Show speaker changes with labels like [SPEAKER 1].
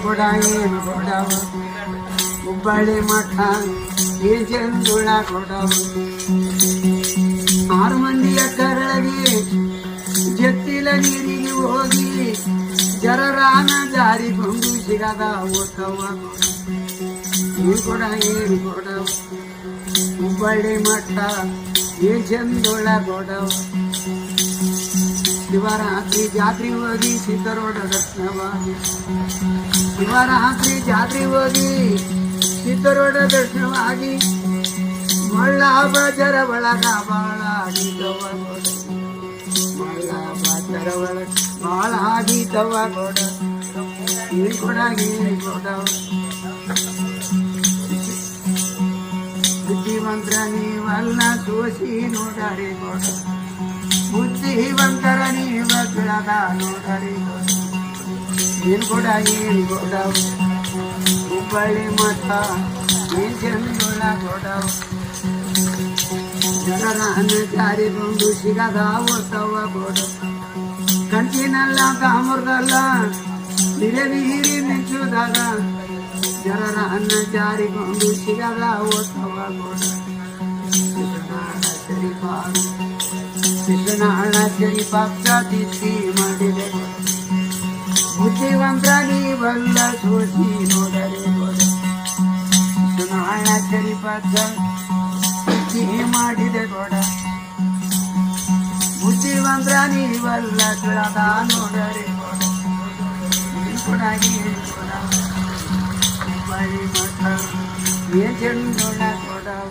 [SPEAKER 1] ಕೂಡ ಏನು ಕೊಡವ ಹುಬ್ಬಳ್ಳಿ ಮಠ ಏನ್ ಚಂದುಳ ಕೊಡವ 6 ಮಂದಿಯ ಕರಳಿಗೆ ಜತ್ತಿಲ ನೀರಿಗೆ ಹೋಗಿ ಜರರಾನ ಜಾರಿಕೊಂಡು ಸಿಗದ ಓಟವ ಏನು ಕೊಡವ ಹುಬ್ಬಳ್ಳಿ ಮಠ ಏನ್ ಚಂದುಳ ಕೊಡವ ಶಿವರಾತ್ರಿ ಜಾತ್ರೆ ಹೋಗಿ ಸಿದ್ದರೋಡ ದರ್ಶನವಾಗಿ ಶಿವರಾತ್ರಿ ಜಾತ್ರೆ ಹೋಗಿ ಸಿದ್ದರೋಡ ದರ್ಶನವಾಗಿ ಮಳ್ಳ ಬಜರ ಒಳಗ ಬಾಳ ಆಗಿದ್ದವ ಮಳ್ಳ ಬಜರ ಒಳಗ ಬಾಳ ಆಗಿದ್ದವ ಗೋಡ ಏನು ಕೊಡವ ಬುದ್ಧಿವಂತರ ನೀವಲ್ಲ ಸೋಸಿ ನೋಡರೆ ಗೋಡ ಬುದ್ಧಿವಂತರ ನೀವ ಕೆಳಗ ನೋಡರೆ ಏನು ಕೊಡವ ಹುಬ್ಬಳ್ಳಿ ಮಠ ಏನ್ ಚಂದೊಳ ಕೊಡವ ಜನರನ್ನ ಜಾರಿಕೊಂಡು ಸಿಗದ ಓಟವ ಗೋಡ ಕಂಚಿನಲ್ಲ ಕಾಮರ್ಗಲ್ಲ ಹಿರಿ ಮೆಚ್ಚುದಾಗ ಜನರನ್ನ ಜಾರಿಕೊಂಡು ಸಿಗದ ಓಟವ ಗೋಡ ಕೃಷ್ಣಾಳ ಸರಿ ಪಕ್ಷ ತಿತ್ತಿ ಮಾಡಿದೆ ಬುದ್ಧಿವಂತ ನೀವಲ್ಲ ಸೋಸಿ ನೋಡರೆ ಕೃಷ್ಣಾಳ ಸರಿ ಪಕ್ಷ ತಿತ್ತಿ ಮಾಡಿದೆ ಗೋಡ ಬುದ್ಧಿವಂತ ನೀವಲ್ಲ ಕೆಳಗ ನೋಡರೆ ಹುಬ್ಬಳ್ಳಿ ಮಠ ಏನ್ ಚಂದೊಳ ಕೊಡವ